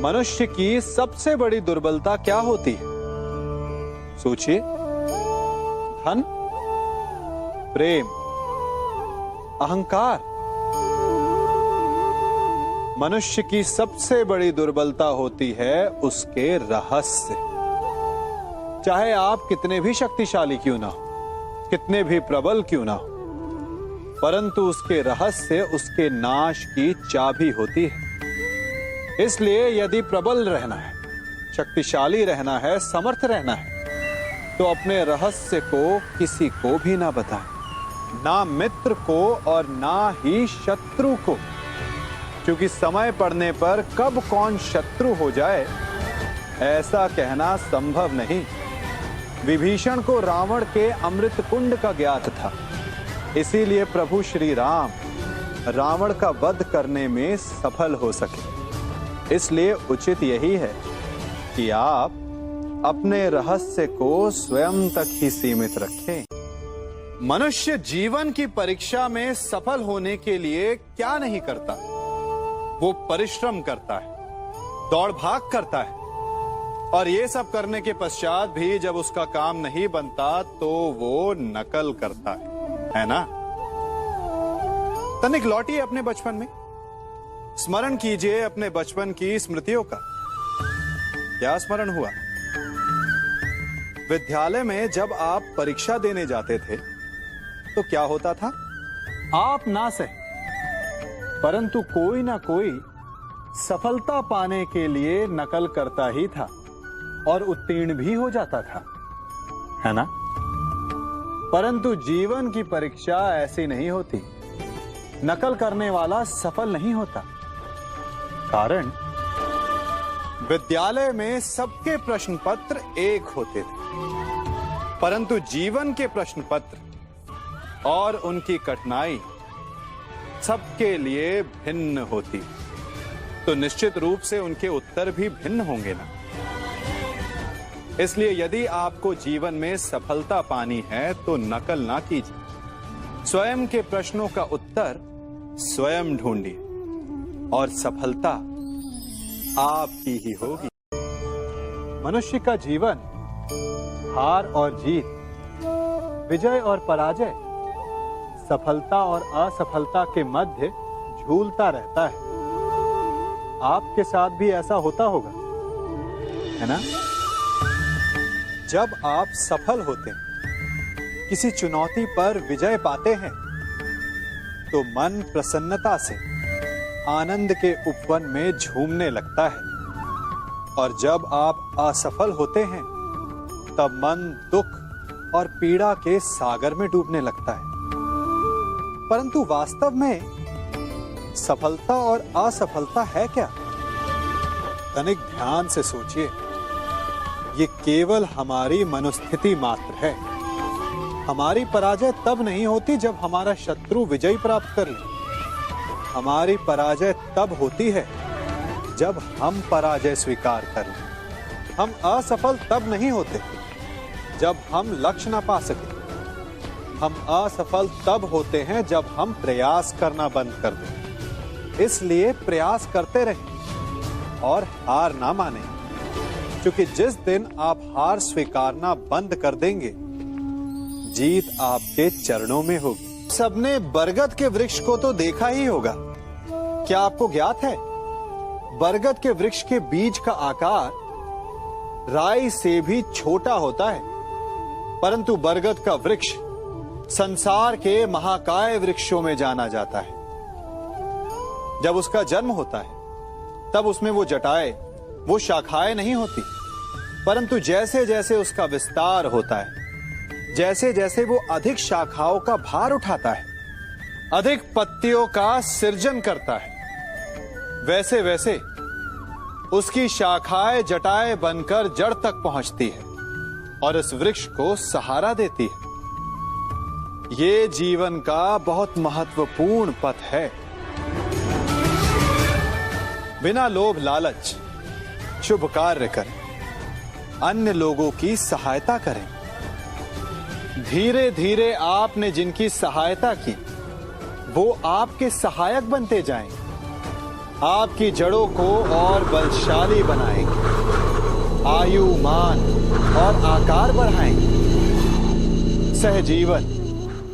मनुष्य की सबसे बड़ी दुर्बलता क्या होती है? सोचिए। धन, प्रेम, अहंकार। मनुष्य की सबसे बड़ी दुर्बलता होती है उसके रहस्य। चाहे आप कितने भी शक्तिशाली क्यों ना हो, कितने भी प्रबल क्यों ना हो, परंतु उसके रहस्य उसके नाश की चाबी होती है। इसलिए यदि प्रबल रहना है, शक्तिशाली रहना है, समर्थ रहना है, तो अपने रहस्य को किसी को भी ना बताएं, ना मित्र को और ना ही शत्रु को, क्योंकि समय पड़ने पर कब कौन शत्रु हो जाए ऐसा कहना संभव नहीं। विभीषण को रावण के अमृत कुंड का ज्ञात था, इसीलिए प्रभु श्री राम रावण का वध करने में सफल हो सके। इसलिए उचित यही है कि आप अपने रहस्य को स्वयं तक ही सीमित रखें। मनुष्य जीवन की परीक्षा में सफल होने के लिए क्या नहीं करता? वो परिश्रम करता है, दौड़ भाग करता है, और ये सब करने के पश्चात भी जब उसका काम नहीं बनता तो वो नकल करता है ना? तनिक लौटिए अपने बचपन में, स्मरण कीजिए अपने बचपन की स्मृतियों का। क्या स्मरण हुआ? विद्यालय में जब आप परीक्षा देने जाते थे तो क्या होता था? आप ना सहे, परंतु कोई ना कोई सफलता पाने के लिए नकल करता ही था और उत्तीर्ण भी हो जाता था, है ना? परंतु जीवन की परीक्षा ऐसी नहीं होती। नकल करने वाला सफल नहीं होता। कारण विद्यालय में सबके प्रश्न पत्र एक होते थे, परंतु जीवन के प्रश्न पत्र और उनकी कठिनाई सबके लिए भिन्न होती, तो निश्चित रूप से उनके उत्तर भी भिन्न होंगे ना। इसलिए यदि आपको जीवन में सफलता पानी है तो नकल ना कीजिए, स्वयं के प्रश्नों का उत्तर स्वयं ढूंढिए और सफलता आपकी ही होगी। मनुष्य का जीवन हार और जीत, विजय और पराजय, सफलता और असफलता के मध्य झूलता रहता है। आपके साथ भी ऐसा होता होगा, है ना? जब आप सफल होते हैं, किसी चुनौती पर विजय पाते हैं, तो मन प्रसन्नता से आनंद के उपवन में झूमने लगता है, और जब आप असफल होते हैं तब मन दुख और पीड़ा के सागर में डूबने लगता है। परंतु वास्तव में सफलता और असफलता है क्या? तनिक ध्यान से सोचिए। ये केवल हमारी मनोस्थिति मात्र है। हमारी पराजय तब नहीं होती जब हमारा शत्रु विजय प्राप्त कर ले। हमारी पराजय तब होती है जब हम पराजय स्वीकार कर लें। हम असफल तब नहीं होते जब हम लक्ष्य ना पा सके। हम असफल तब होते हैं जब हम प्रयास करना बंद कर दें। इसलिए प्रयास करते रहें और हार ना मानें, क्योंकि जिस दिन आप हार स्वीकारना बंद कर देंगे, जीत आपके चरणों में होगी। सबने बरगद के वृक्ष को तो देखा ही होगा। क्या आपको ज्ञात है, बरगद के वृक्ष के बीज का आकार राई से भी छोटा होता है, परंतु बरगद का वृक्ष संसार के महाकाय वृक्षों में जाना जाता है। जब उसका जन्म होता है तब उसमें वो जटाएं, वो शाखाएं नहीं होती, परंतु जैसे जैसे उसका विस्तार होता है, जैसे जैसे वो अधिक शाखाओं का भार उठाता है, अधिक पत्तियों का सृजन करता है, वैसे वैसे उसकी शाखाएं जटाएं बनकर जड़ तक पहुंचती है और इस वृक्ष को सहारा देती है। ये जीवन का बहुत महत्वपूर्ण पथ है। बिना लोभ लालच शुभ कार्य करें, अन्य लोगों की सहायता करें। धीरे धीरे आपने जिनकी सहायता की वो आपके सहायक बनते जाएं। आपकी जड़ों को और बलशाली बनाएंगे, आयु, मान और आकार बढ़ाएंगे। सहजीवन,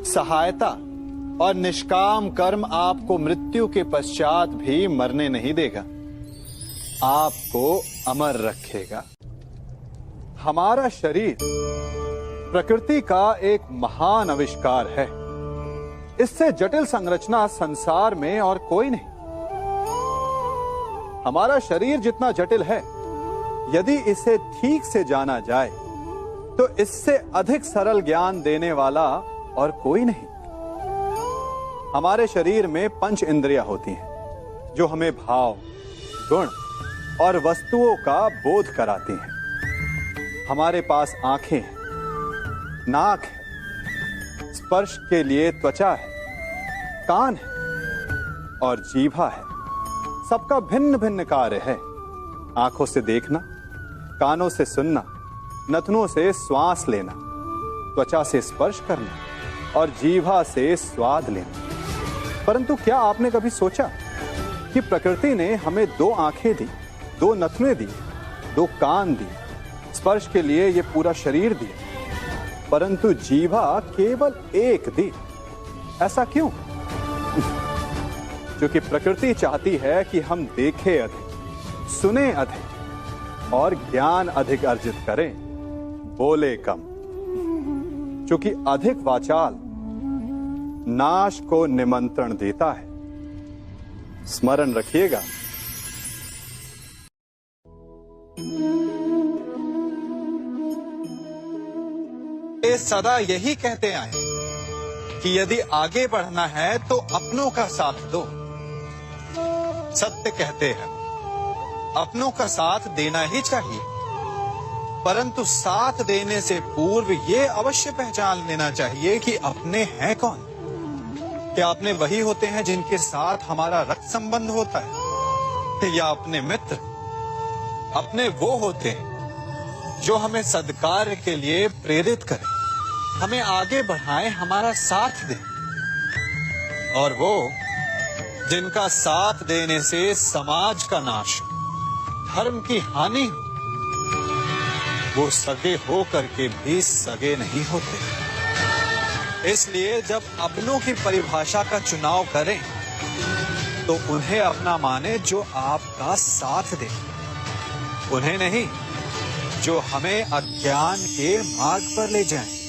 सहायता और निष्काम कर्म आपको मृत्यु के पश्चात भी मरने नहीं देगा, आपको अमर रखेगा। हमारा शरीर प्रकृति का एक महान आविष्कार है। इससे जटिल संरचना संसार में और कोई नहीं। हमारा शरीर जितना जटिल है, यदि इसे ठीक से जाना जाए तो इससे अधिक सरल ज्ञान देने वाला और कोई नहीं। हमारे शरीर में 5 इंद्रियां होती हैं जो हमें भाव, गुण और वस्तुओं का बोध कराती हैं। हमारे पास आंखें हैं, नाक है, स्पर्श के लिए त्वचा है, कान है और जीभा है। सबका भिन्न भिन्न कार्य है। आंखों से देखना, कानों से सुनना, नथनों से श्वास लेना, त्वचा से स्पर्श करना और जीभा से स्वाद लेना। परंतु क्या आपने कभी सोचा कि प्रकृति ने हमें 2 आंखें दी, 2 नथने दी, 2 कान दी, स्पर्श के लिए ये पूरा शरीर दिया, परंतु जीभा केवल 1 दी? ऐसा क्यों? क्योंकि प्रकृति चाहती है कि हम देखें अधिक, सुने अधिक और ज्ञान अधिक अर्जित करें, बोले कम। क्योंकि अधिक वाचाल नाश को निमंत्रण देता है। स्मरण रखिएगा। ये सदा यही कहते आए कि यदि आगे बढ़ना है तो अपनों का साथ दो। सत्य कहते हैं, अपनों का साथ देना ही चाहिए, परंतु साथ देने से पूर्व ये अवश्य पहचान लेना चाहिए कि अपने हैं कौन। क्या अपने वही होते हैं जिनके साथ हमारा रक्त संबंध होता है, या अपने मित्र? अपने वो होते हैं जो हमें सद्कार्य के लिए प्रेरित करें, हमें आगे बढ़ाएं, हमारा साथ दें। और वो जिनका साथ देने से समाज का नाश, धर्म की हानि हो, वो सगे हो करके भी सगे नहीं होते। इसलिए जब अपनों की परिभाषा का चुनाव करें तो उन्हें अपना माने जो आपका साथ दे, उन्हें नहीं जो हमें अज्ञान के मार्ग पर ले जाएं।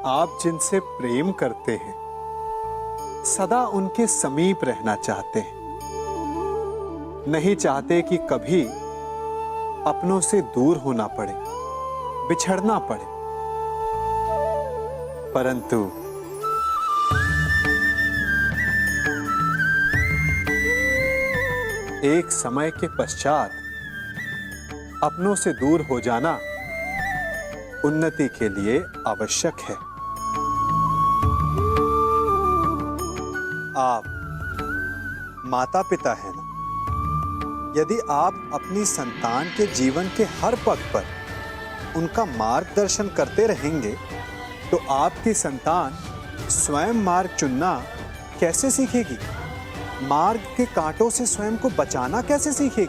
आप जिनसे प्रेम करते हैं, सदा उनके समीप रहना चाहते हैं, नहीं चाहते कि कभी अपनों से दूर होना पड़े, बिछड़ना पड़े। परंतु एक समय के पश्चात अपनों से दूर हो जाना उन्नति के लिए आवश्यक है। आप माता पिता हैं ना? यदि आप अपनी संतान के जीवन के हर पग पर उनका मार्गदर्शन करते रहेंगे तो आपकी संतान स्वयं मार्ग चुनना कैसे सीखेगी? मार्ग के कांटों से स्वयं को बचाना कैसे सीखेगी?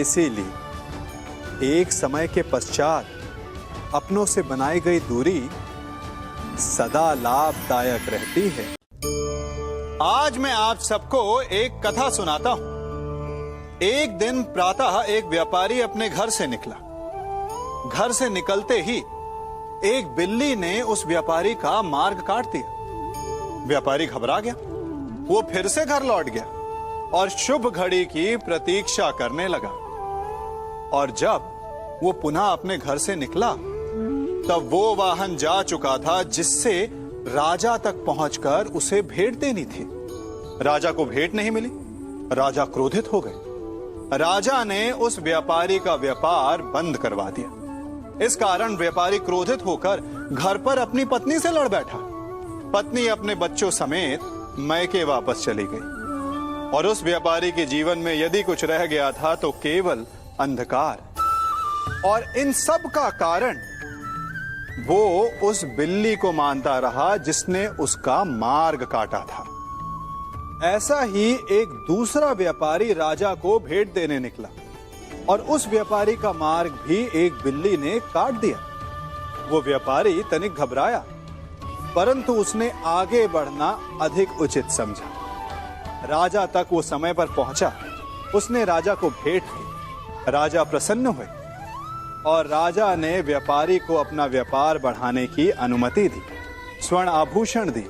इसीलिए एक समय के पश्चात अपनों से बनाई गई दूरी सदा लाभदायक रहती है। आज मैं आप सबको एक कथा सुनाता हूं। एक दिन प्रातः एक व्यापारी अपने घर से निकला। घर से निकलते ही एक बिल्ली ने उस व्यापारी का मार्ग काट दिया। व्यापारी घबरा गया। वो फिर से घर लौट गया और शुभ घड़ी की प्रतीक्षा करने लगा। और जब वो पुनः अपने घर से निकला तब वो वाहन जा चुका था जिससे राजा तक पहुंचकर उसे भेंट देनी थी। राजा को भेंट नहीं मिली। राजा क्रोधित हो गए। राजा ने उस व्यापारी का व्यापार बंद करवा दिया। इस कारण व्यापारी क्रोधित होकर घर पर अपनी पत्नी से लड़ बैठा। पत्नी अपने बच्चों समेत मैके वापस चली गई और उस व्यापारी के जीवन में यदि कुछ रह गया था तो केवल अंधकार। और इन सब का कारण वो उस बिल्ली को मानता रहा जिसने उसका मार्ग काटा था। ऐसा ही एक दूसरा व्यापारी राजा को भेंट देने निकला और उस व्यापारी का मार्ग भी एक बिल्ली ने काट दिया। वो व्यापारी तनिक घबराया, परंतु उसने आगे बढ़ना अधिक उचित समझा। राजा तक वो समय पर पहुंचा। उसने राजा को भेंट दी। राजा प्रसन्न हुए और राजा ने व्यापारी को अपना व्यापार बढ़ाने की अनुमति दी, स्वर्ण आभूषण दी।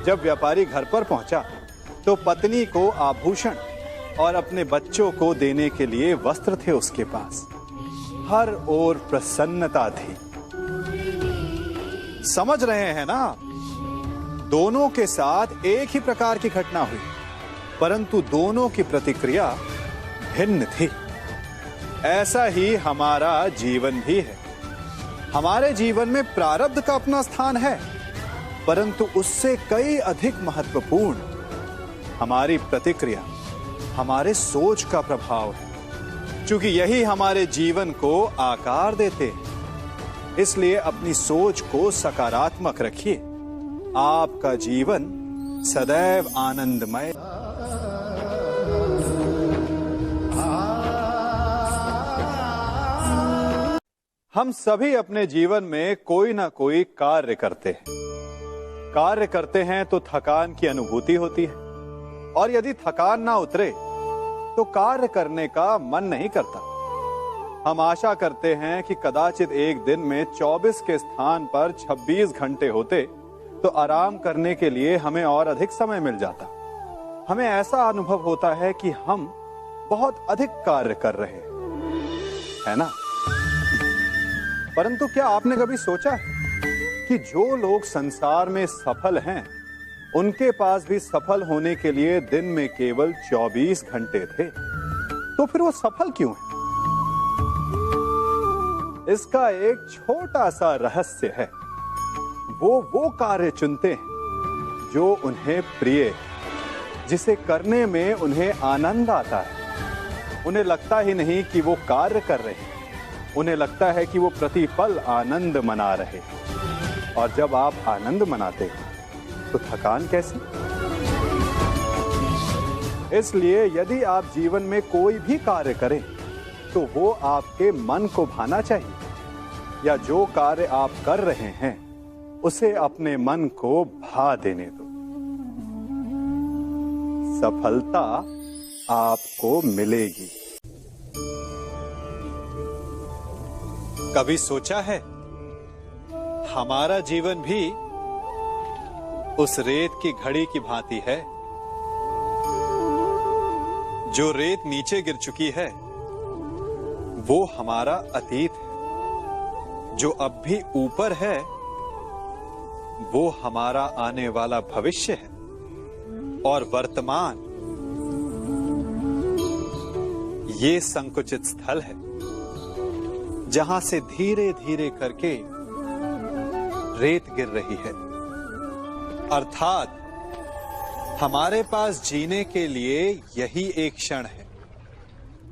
जब व्यापारी घर पर पहुंचा तो पत्नी को आभूषण और अपने बच्चों को देने के लिए वस्त्र थे उसके पास। हर ओर प्रसन्नता थी। समझ रहे हैं ना? दोनों के साथ एक ही प्रकार की घटना हुई, परंतु दोनों की प्रतिक्रिया भिन्न थी। ऐसा ही हमारा जीवन भी है। हमारे जीवन में प्रारब्ध का अपना स्थान है, परंतु उससे कई अधिक महत्वपूर्ण हमारी प्रतिक्रिया, हमारे सोच का प्रभाव है, क्योंकि यही हमारे जीवन को आकार देते हैं। इसलिए अपनी सोच को सकारात्मक रखिए। आपका जीवन सदैव आनंदमय। हम सभी अपने जीवन में कोई ना कोई कार्य करते हैं। कार्य करते हैं तो थकान की अनुभूति होती है, और यदि थकान ना उतरे तो कार्य करने का मन नहीं करता। हम आशा करते हैं कि कदाचित एक दिन में 24 के स्थान पर 26 घंटे होते तो आराम करने के लिए हमें और अधिक समय मिल जाता। हमें ऐसा अनुभव होता है कि हम बहुत अधिक कार्य कर रहे हैं, है ना? परंतु क्या आपने कभी सोचा है कि जो लोग संसार में सफल हैं, उनके पास भी सफल होने के लिए दिन में केवल 24 घंटे थे? तो फिर वो सफल क्यों हैं? इसका एक छोटा सा रहस्य है। वो कार्य चुनते हैं जो उन्हें प्रिय है, जिसे करने में उन्हें आनंद आता है। उन्हें लगता ही नहीं कि वो कार्य कर रहे हैं, उन्हें लगता है कि वो प्रतिपल आनंद मना रहे। और जब आप आनंद मनाते हैं तो थकान कैसी? इसलिए यदि आप जीवन में कोई भी कार्य करें तो वो आपके मन को भाना चाहिए, या जो कार्य आप कर रहे हैं उसे अपने मन को भा देने दो। सफलता आपको मिलेगी। कभी सोचा है हमारा जीवन भी उस रेत की घड़ी की भांति है? जो रेत नीचे गिर चुकी है वो हमारा अतीत है, जो अब भी ऊपर है वो हमारा आने वाला भविष्य है, और वर्तमान ये संकुचित स्थल है जहां से धीरे धीरे करके रेत गिर रही है। अर्थात हमारे पास जीने के लिए यही एक क्षण है।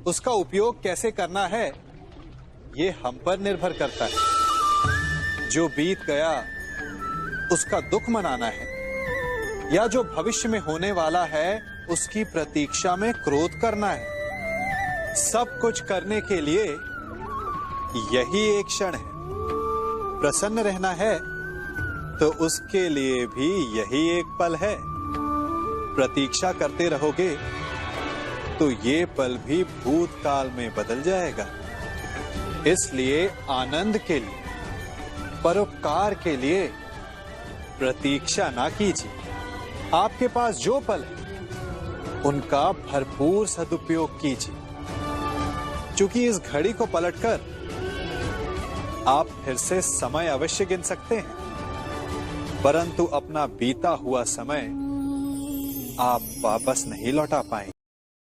उसका उपयोग कैसे करना है ये हम पर निर्भर करता है। जो बीत गया उसका दुख मनाना है, या जो भविष्य में होने वाला है उसकी प्रतीक्षा में क्रोध करना है। सब कुछ करने के लिए यही एक क्षण है। प्रसन्न रहना है तो उसके लिए भी यही एक पल है। प्रतीक्षा करते रहोगे तो ये पल भी भूतकाल में बदल जाएगा। इसलिए आनंद के लिए, परोपकार के लिए प्रतीक्षा ना कीजिए। आपके पास जो पल है उनका भरपूर सदुपयोग कीजिए, क्योंकि इस घड़ी को पलटकर आप फिर से समय अवश्य गिन सकते हैं, परंतु अपना बीता हुआ समय आप वापस नहीं लौटा पाएंगे।